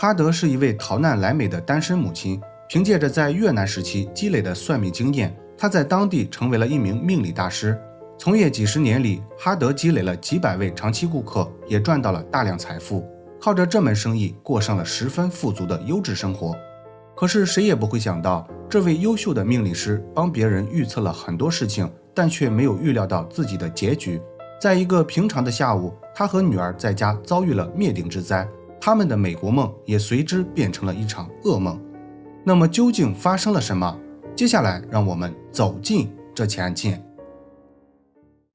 哈德是一位逃难来美的单身母亲，凭借着在越南时期积累的算命经验，她在当地成为了一名命理大师。从业几十年里，哈德积累了几百位长期顾客，也赚到了大量财富，靠着这门生意过上了十分富足的优质生活。可是谁也不会想到，这位优秀的命理师帮别人预测了很多事情，但却没有预料到自己的结局。在一个平常的下午，他和女儿在家遭遇了灭顶之灾，他们的美国梦也随之变成了一场噩梦。那么究竟发生了什么？接下来让我们走进这起案件。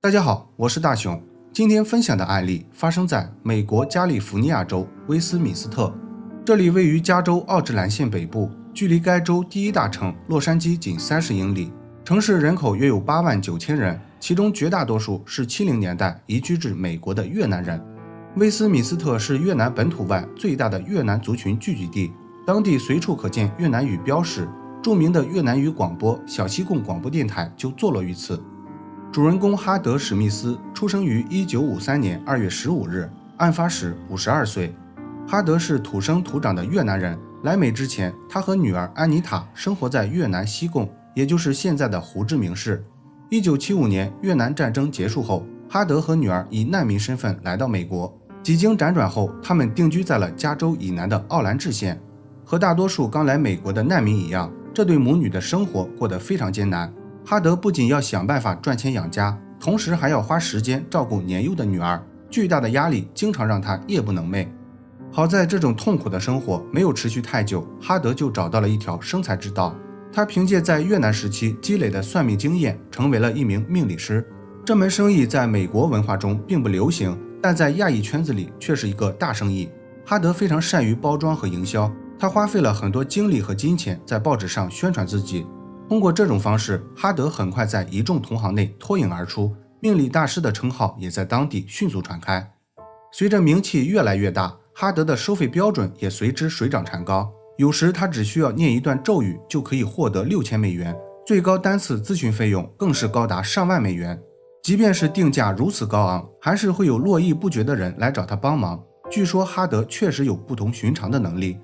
大家好，我是大熊。今天分享的案例发生在美国加利福尼亚州威斯敏斯特，这里位于加州奥治兰县北部，距离该州第一大城洛杉矶仅30英里，城市人口约有8万9千人，其中绝大多数是70年代移居至美国的越南人。威斯敏斯特是越南本土外最大的越南族群聚居地，当地随处可见越南语标识，著名的越南语广播小西贡广播电台就坐落于此。主人公哈德·史密斯出生于1953年2月15日，案发时52岁。哈德是土生土长的越南人，来美之前，他和女儿安妮塔生活在越南西贡，也就是现在的胡志明市。1975年越南战争结束后，哈德和女儿以难民身份来到美国，几经辗转后，他们定居在了加州以南的奥兰治县。和大多数刚来美国的难民一样，这对母女的生活过得非常艰难。哈德不仅要想办法赚钱养家，同时还要花时间照顾年幼的女儿，巨大的压力经常让他夜不能寐。好在这种痛苦的生活没有持续太久，哈德就找到了一条生财之道。他凭借在越南时期积累的算命经验，成为了一名命理师。这门生意在美国文化中并不流行，但在亚裔圈子里却是一个大生意。哈德非常善于包装和营销，他花费了很多精力和金钱在报纸上宣传自己。通过这种方式，哈德很快在一众同行内脱颖而出，命理大师的称号也在当地迅速传开。随着名气越来越大，哈德的收费标准也随之水涨船高，有时他只需要念一段咒语就可以获得$6000，最高单次咨询费用更是高达上万美元。即便是定价如此高昂，还是会有络绎不绝的人来找他帮忙。据说哈德确实有不同寻常的能力。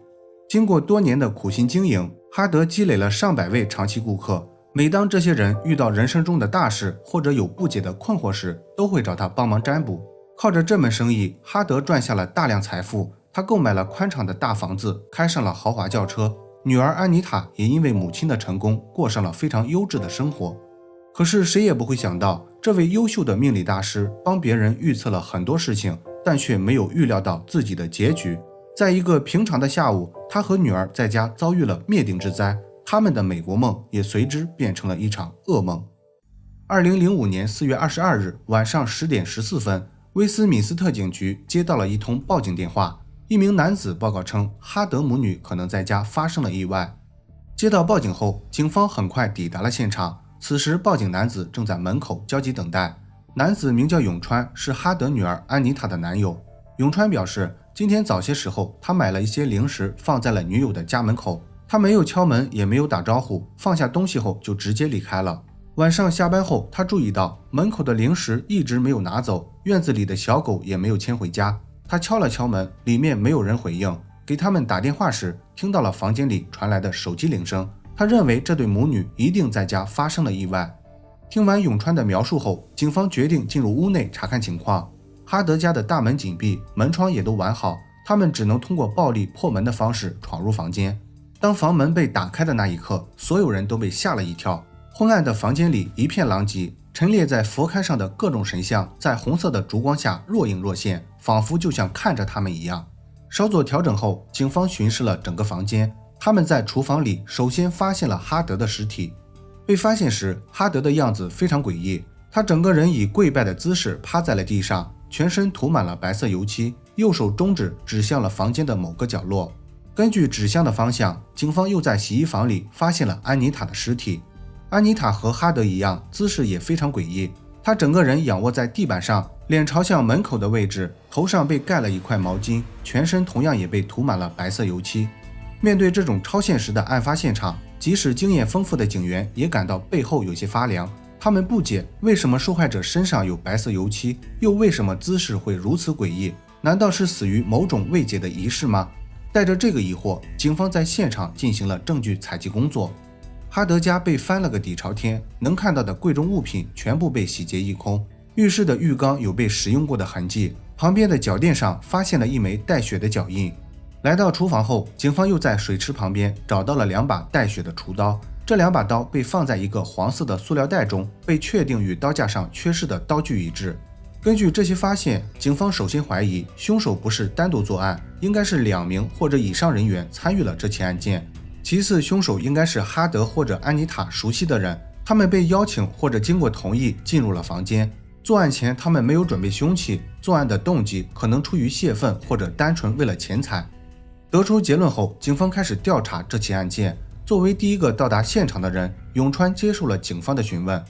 经过多年的苦心经营，哈德积累了上百位长期顾客。每当这些人遇到人生中的大事或者有不解的困惑时，都会找他帮忙占卜。靠着这门生意，哈德赚下了大量财富。他购买了宽敞的大房子，开上了豪华轿车。女儿安妮塔也因为母亲的成功，过上了非常优质的生活。可是谁也不会想到，这位优秀的命理大师帮别人预测了很多事情，但却没有预料到自己的结局。在一个平常的下午，他和女儿在家遭遇了灭顶之灾，他们的美国梦也随之变成了一场噩梦。2005年4月22日晚上10点14分，威斯敏斯特警局接到了一通报警电话，一名男子报告称哈德母女可能在家发生了意外。接到报警后，警方很快抵达了现场，此时报警男子正在门口焦急等待。男子名叫永川，是哈德女儿安妮塔的男友。永川表示，今天早些时候他买了一些零食放在了女友的家门口，他没有敲门也没有打招呼，放下东西后就直接离开了。晚上下班后，他注意到门口的零食一直没有拿走，院子里的小狗也没有牵回家。他敲了敲门，里面没有人回应，给他们打电话时听到了房间里传来的手机铃声，他认为这对母女一定在家发生了意外。听完永川的描述后，警方决定进入屋内查看情况。哈德家的大门紧闭，门窗也都完好，他们只能通过暴力破门的方式闯入房间。当房门被打开的那一刻，所有人都被吓了一跳。昏暗的房间里一片狼藉，陈列在佛龛上的各种神像在红色的烛光下若隐若现，仿佛就像看着他们一样。稍作调整后，警方巡视了整个房间，他们在厨房里首先发现了哈德的尸体。被发现时，哈德的样子非常诡异，他整个人以跪拜的姿势趴在了地上，全身涂满了白色油漆，右手中指指向了房间的某个角落。根据指向的方向，警方又在洗衣房里发现了安妮塔的尸体。安妮塔和哈德一样，姿势也非常诡异，她整个人仰卧在地板上，脸朝向门口的位置，头上被盖了一块毛巾，全身同样也被涂满了白色油漆。面对这种超现实的案发现场，即使经验丰富的警员也感到背后有些发凉。他们不解为什么受害者身上有白色油漆，又为什么姿势会如此诡异？难道是死于某种未解的仪式吗？带着这个疑惑，警方在现场进行了证据采集工作。哈德家被翻了个底朝天，能看到的贵重物品全部被洗劫一空。浴室的浴缸有被使用过的痕迹，旁边的脚垫上发现了一枚带血的脚印。来到厨房后，警方又在水池旁边找到了2把带血的厨刀，这2把刀被放在一个黄色的塑料袋中，被确定与刀架上缺失的刀具一致。根据这些发现，警方首先怀疑凶手不是单独作案，应该是2名或者以上人员参与了这起案件。其次，凶手应该是哈德或者安妮塔熟悉的人，他们被邀请或者经过同意进入了房间。作案前他们没有准备凶器，作案的动机可能出于泄愤或者单纯为了钱财。得出结论后，警方开始调查这起案件。作为第一个到达现场的人，永川接受了警方的询问。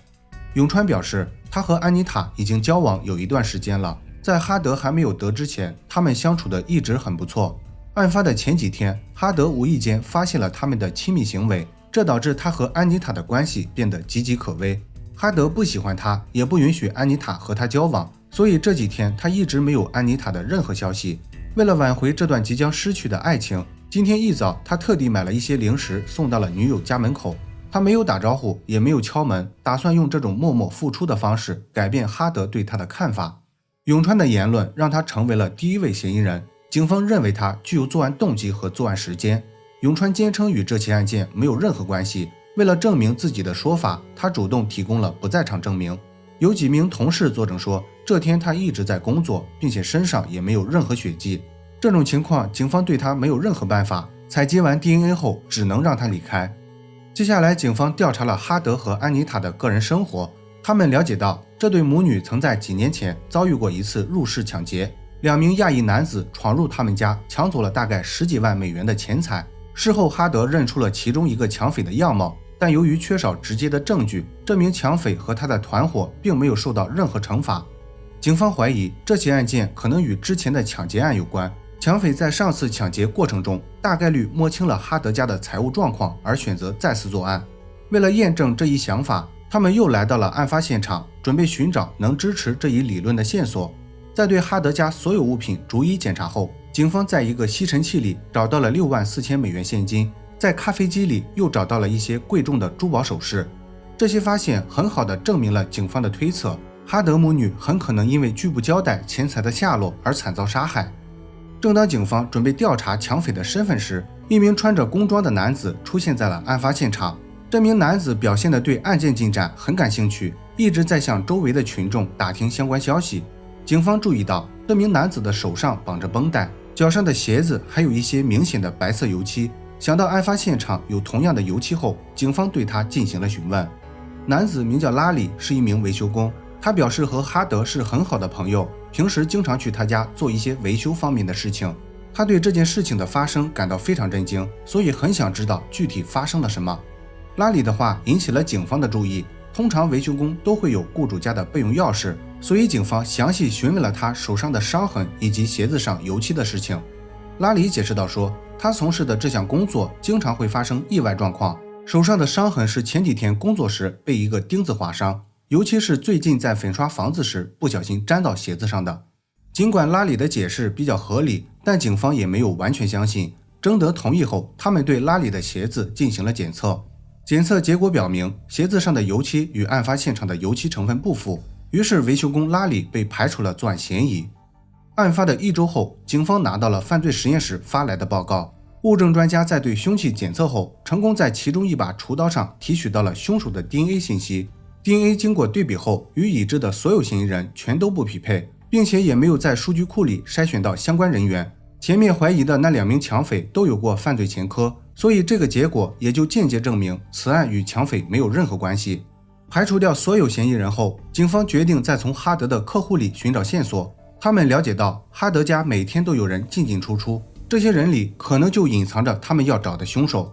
永川表示，他和安妮塔已经交往有一段时间了，在哈德还没有得知前，他们相处的一直很不错。案发的前几天，哈德无意间发现了他们的亲密行为，这导致他和安妮塔的关系变得岌岌可危。哈德不喜欢他，也不允许安妮塔和他交往，所以这几天他一直没有安妮塔的任何消息。为了挽回这段即将失去的爱情，今天一早他特地买了一些零食送到了女友家门口。他没有打招呼，也没有敲门，打算用这种默默付出的方式改变哈德对他的看法。永川的言论让他成为了第一位嫌疑人，警方认为他具有作案动机和作案时间。永川坚称与这起案件没有任何关系，为了证明自己的说法，他主动提供了不在场证明。有几名同事作证说，这天他一直在工作，并且身上也没有任何血迹。这种情况，警方对他没有任何办法，采集完 DNA 后只能让他离开。接下来，警方调查了哈德和安妮塔的个人生活，他们了解到这对母女曾在几年前遭遇过一次入室抢劫，2名亚裔男子闯入他们家，抢走了大概10几万美元的钱财。事后，哈德认出了其中一个抢匪的样貌，但由于缺少直接的证据，这名抢匪和他的团伙并没有受到任何惩罚。警方怀疑这起案件可能与之前的抢劫案有关，抢匪在上次抢劫过程中大概率摸清了哈德家的财务状况，而选择再次作案。为了验证这一想法，他们又来到了案发现场，准备寻找能支持这一理论的线索。在对哈德家所有物品逐一检查后，警方在一个吸尘器里找到了64000美元现金，在咖啡机里又找到了一些贵重的珠宝首饰。这些发现很好地证明了警方的推测，哈德母女很可能因为拒不交代钱财的下落而惨遭杀害。正当警方准备调查抢匪的身份时，一名穿着工装的男子出现在了案发现场。这名男子表现得对案件进展很感兴趣，一直在向周围的群众打听相关消息。警方注意到这名男子的手上绑着绷带，脚上的鞋子还有一些明显的白色油漆。想到案发现场有同样的油漆后，警方对他进行了询问。男子名叫拉里，是一名维修工，他表示和哈德是很好的朋友，平时经常去他家做一些维修方面的事情。他对这件事情的发生感到非常震惊，所以很想知道具体发生了什么。拉里的话引起了警方的注意，通常维修工都会有雇主家的备用钥匙，所以警方详细询问了他手上的伤痕以及鞋子上油漆的事情。拉里解释道说，他从事的这项工作经常会发生意外状况，手上的伤痕是前几天工作时被一个钉子划伤，尤其是最近在粉刷房子时不小心粘到鞋子上的。尽管拉里的解释比较合理，但警方也没有完全相信。征得同意后，他们对拉里的鞋子进行了检测。检测结果表明，鞋子上的油漆与案发现场的油漆成分不符，于是维修工拉里被排除了作案嫌疑。案发的1周后，警方拿到了犯罪实验室发来的报告。物证专家在对凶器检测后，成功在其中一把厨刀上提取到了凶手的 DNA 信息。DNA 经过对比后，与已知的所有嫌疑人全都不匹配，并且也没有在数据库里筛选到相关人员。前面怀疑的那2名抢匪都有过犯罪前科，所以这个结果也就间接证明此案与抢匪没有任何关系。排除掉所有嫌疑人后，警方决定再从哈德的客户里寻找线索。他们了解到哈德家每天都有人进进出出，这些人里可能就隐藏着他们要找的凶手。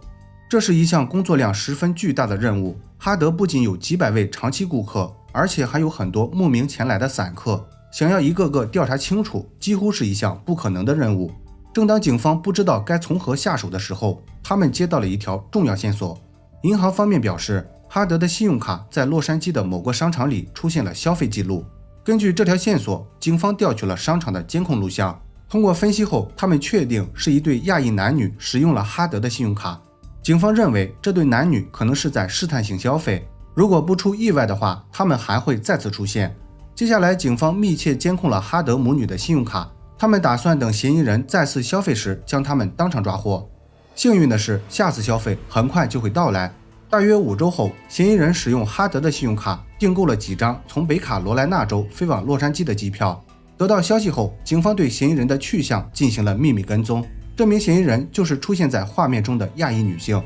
这是一项工作量十分巨大的任务。哈德不仅有几百位长期顾客，而且还有很多慕名前来的散客，想要一个个调查清楚，几乎是一项不可能的任务。正当警方不知道该从何下手的时候，他们接到了一条重要线索。银行方面表示，哈德的信用卡在洛杉矶的某个商场里出现了消费记录。根据这条线索，警方调取了商场的监控录像。通过分析后，他们确定是一对亚裔男女使用了哈德的信用卡。警方认为这对男女可能是在试探性消费，如果不出意外的话，他们还会再次出现。接下来，警方密切监控了哈德母女的信用卡，他们打算等嫌疑人再次消费时将他们当场抓获。幸运的是，下次消费很快就会到来。大约5周后，嫌疑人使用哈德的信用卡订购了几张从北卡罗来纳州飞往洛杉矶的机票。得到消息后，警方对嫌疑人的去向进行了秘密跟踪。这名嫌疑人就是出现在画面中的亚裔女性。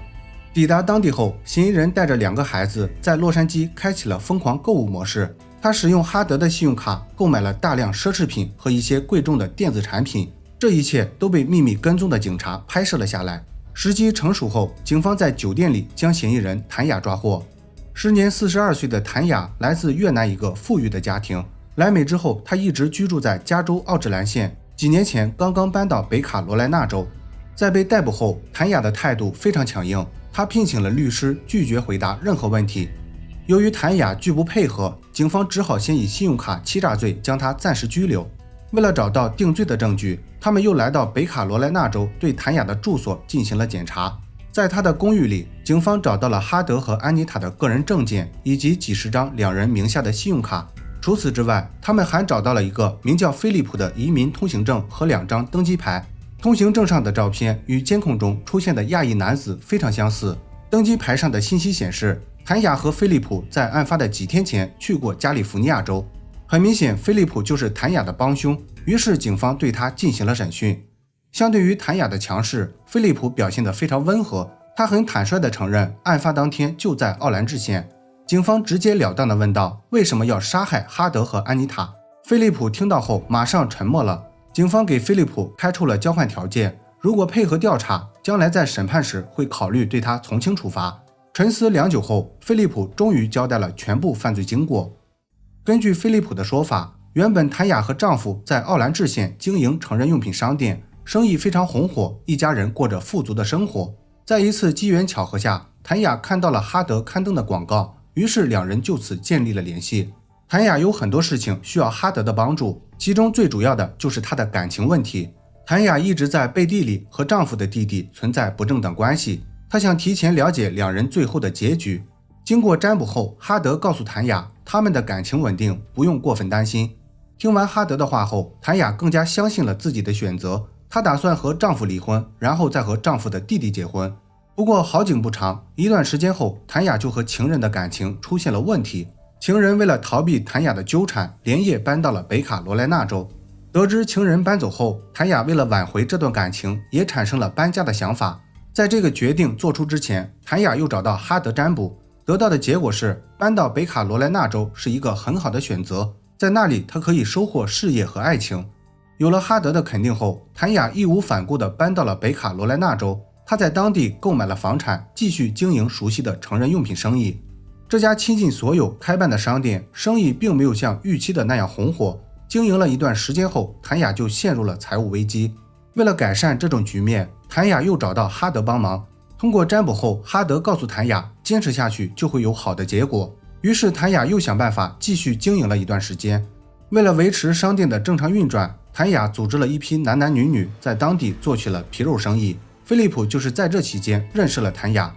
抵达当地后，嫌疑人带着2个孩子在洛杉矶开启了疯狂购物模式。他使用哈德的信用卡购买了大量奢侈品和一些贵重的电子产品，这一切都被秘密跟踪的警察拍摄了下来。时机成熟后，警方在酒店里将嫌疑人谭雅抓获。时年42岁的谭雅来自越南一个富裕的家庭，来美之后，他一直居住在加州奥治兰县，几年前刚刚搬到北卡罗来纳州。在被逮捕后，谭雅的态度非常强硬，他聘请了律师，拒绝回答任何问题。由于谭雅拒不配合，警方只好先以信用卡欺诈罪将他暂时拘留。为了找到定罪的证据，他们又来到北卡罗来纳州对谭雅的住所进行了检查。在他的公寓里，警方找到了哈德和安妮塔的个人证件以及几十张2人名下的信用卡。除此之外，他们还找到了一个名叫菲利普的移民通行证和2张登机牌。通行证上的照片与监控中出现的亚裔男子非常相似。登机牌上的信息显示，谭雅和菲利普在案发的几天前去过加利福尼亚州。很明显，菲利普就是谭雅的帮凶，于是警方对他进行了审讯。相对于谭雅的强势，菲利普表现得非常温和，他很坦率地承认案发当天就在奥兰治县。警方直截了当地问道，为什么要杀害哈德和安妮塔？菲利普听到后马上沉默了。警方给菲利普开出了交换条件，如果配合调查，将来在审判时会考虑对他从轻处罚。沉思良久后，菲利普终于交代了全部犯罪经过。根据菲利普的说法，原本谭雅和丈夫在奥兰治县经营成人用品商店，生意非常红火，一家人过着富足的生活。在一次机缘巧合下，谭雅看到了哈德刊登的广告，于是2人就此建立了联系。谭雅有很多事情需要哈德的帮助，其中最主要的就是她的感情问题。谭雅一直在背地里和丈夫的弟弟存在不正当关系，她想提前了解2人最后的结局。经过占卜后，哈德告诉谭雅，他们的感情稳定，不用过分担心。听完哈德的话后，谭雅更加相信了自己的选择，她打算和丈夫离婚，然后再和丈夫的弟弟结婚。不过好景不长，一段时间后，谭雅就和情人的感情出现了问题。情人为了逃避谭雅的纠缠，连夜搬到了北卡罗来纳州。得知情人搬走后，谭雅为了挽回这段感情，也产生了搬家的想法。在这个决定做出之前，谭雅又找到哈德占卜，得到的结果是搬到北卡罗来纳州是一个很好的选择，在那里她可以收获事业和爱情。有了哈德的肯定后，谭雅义无反顾地搬到了北卡罗来纳州。她在当地购买了房产，继续经营熟悉的成人用品生意。这家倾尽所有开办的商店，生意并没有像预期的那样红火。经营了一段时间后，谭雅就陷入了财务危机。为了改善这种局面，谭雅又找到哈德帮忙。通过占卜后，哈德告诉谭雅，坚持下去就会有好的结果。于是谭雅又想办法继续经营了一段时间。为了维持商店的正常运转，谭雅组织了一批男男女女在当地做起了皮肉生意。菲利普就是在这期间认识了谭雅。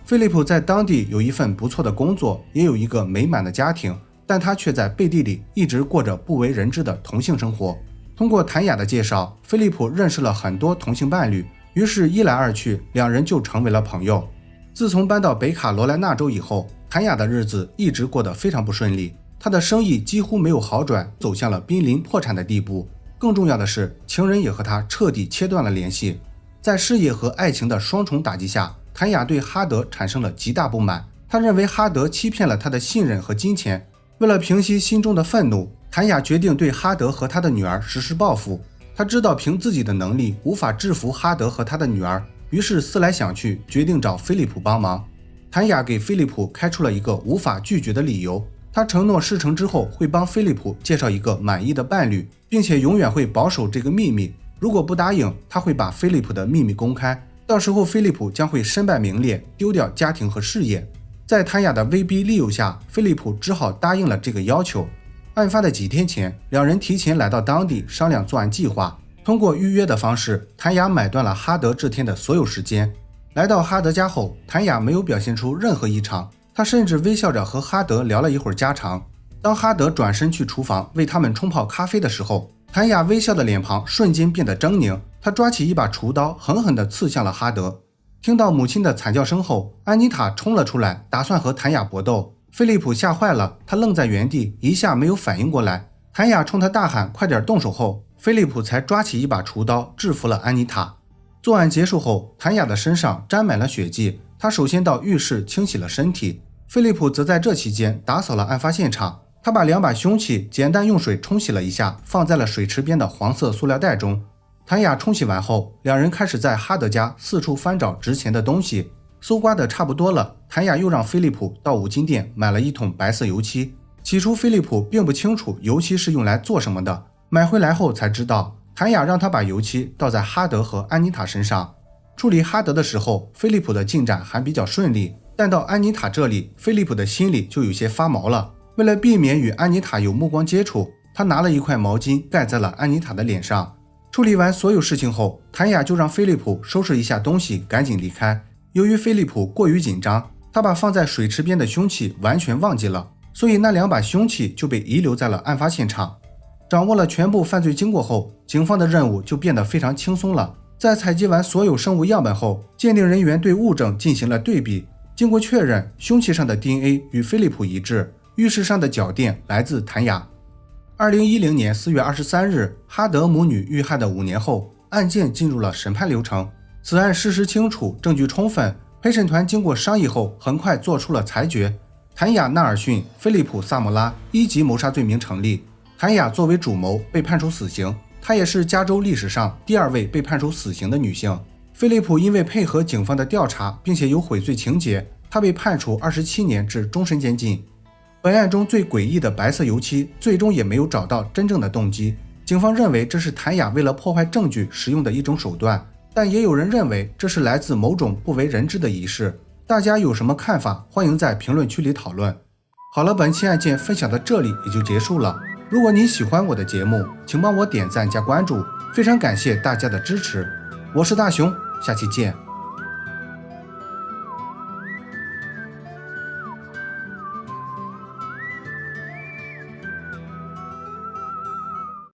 菲利普在当地有一份不错的工作，也有一个美满的家庭，但他却在背地里一直过着不为人知的同性生活。通过谭雅的介绍，菲利普认识了很多同性伴侣，于是一来二去，2人就成为了朋友。自从搬到北卡罗来纳州以后，谭雅的日子一直过得非常不顺利，她的生意几乎没有好转，走向了濒临破产的地步。更重要的是，情人也和她彻底切断了联系。在事业和爱情的双重打击下，谭雅对哈德产生了极大不满，她认为哈德欺骗了她的信任和金钱。为了平息心中的愤怒，谭雅决定对哈德和他的女儿实施报复。她知道凭自己的能力无法制服哈德和他的女儿，于是思来想去，决定找菲利普帮忙。谭雅给菲利普开出了一个无法拒绝的理由，她承诺事成之后会帮菲利普介绍一个满意的伴侣，并且永远会保守这个秘密。如果不答应，她会把菲利普的秘密公开，到时候菲利普将会身败名裂，丢掉家庭和事业。在谭雅的威逼利诱下，菲利普只好答应了这个要求。案发的几天前，2人提前来到当地商量作案计划。通过预约的方式，谭雅买断了哈德这天的所有时间。来到哈德家后，谭雅没有表现出任何异常，她甚至微笑着和哈德聊了一会儿家常。当哈德转身去厨房为他们冲泡咖啡的时候，谭雅微笑的脸庞瞬间变得狰狞，她抓起一把厨刀狠狠地刺向了哈德。听到母亲的惨叫声后，安妮塔冲了出来，打算和谭雅搏斗。菲利普吓坏了，他愣在原地，一下没有反应过来。谭雅冲他大喊快点动手后，菲利普才抓起一把厨刀制服了安妮塔。作案结束后，谭雅的身上沾满了血迹，他首先到浴室清洗了身体，菲利普则在这期间打扫了案发现场。他把2把凶器简单用水冲洗了一下，放在了水池边的黄色塑料袋中。谭雅冲洗完后，两人开始在哈德家四处翻找值钱的东西。搜刮的差不多了，谭雅又让菲利普到五金店买了1桶白色油漆。起初菲利普并不清楚油漆是用来做什么的，买回来后才知道，谭雅让他把油漆倒在哈德和安妮塔身上。处理哈德的时候，菲利普的进展还比较顺利，但到安妮塔这里，菲利普的心里就有些发毛了。为了避免与安妮塔有目光接触，他拿了一块毛巾盖在了安妮塔的脸上。处理完所有事情后，谭雅就让菲利普收拾一下东西，赶紧离开。由于菲利普过于紧张，他把放在水池边的凶器完全忘记了，所以那2把凶器就被遗留在了案发现场。掌握了全部犯罪经过后，警方的任务就变得非常轻松了。在采集完所有生物样本后，鉴定人员对物证进行了对比，经过确认，凶器上的 DNA 与菲利普一致，浴室上的脚垫来自谭雅。2010年4月23日，哈德母女遇害的5年后，案件进入了审判流程。此案事实清楚，证据充分，陪审团经过商议后，很快做出了裁决。谭雅·纳尔逊、菲利普·萨姆拉1级谋杀罪名成立。谭雅作为主谋被判处死刑，她也是加州历史上第2位被判处死刑的女性。菲利普因为配合警方的调查，并且有悔罪情节，他被判处27年至终身监禁。本案中最诡异的白色油漆，最终也没有找到真正的动机。警方认为这是谭雅为了破坏证据使用的一种手段，但也有人认为这是来自某种不为人知的仪式。大家有什么看法？欢迎在评论区里讨论。好了，本期案件分享到这里也就结束了。如果你喜欢我的节目，请帮我点赞加关注，非常感谢大家的支持。我是大熊，下期见。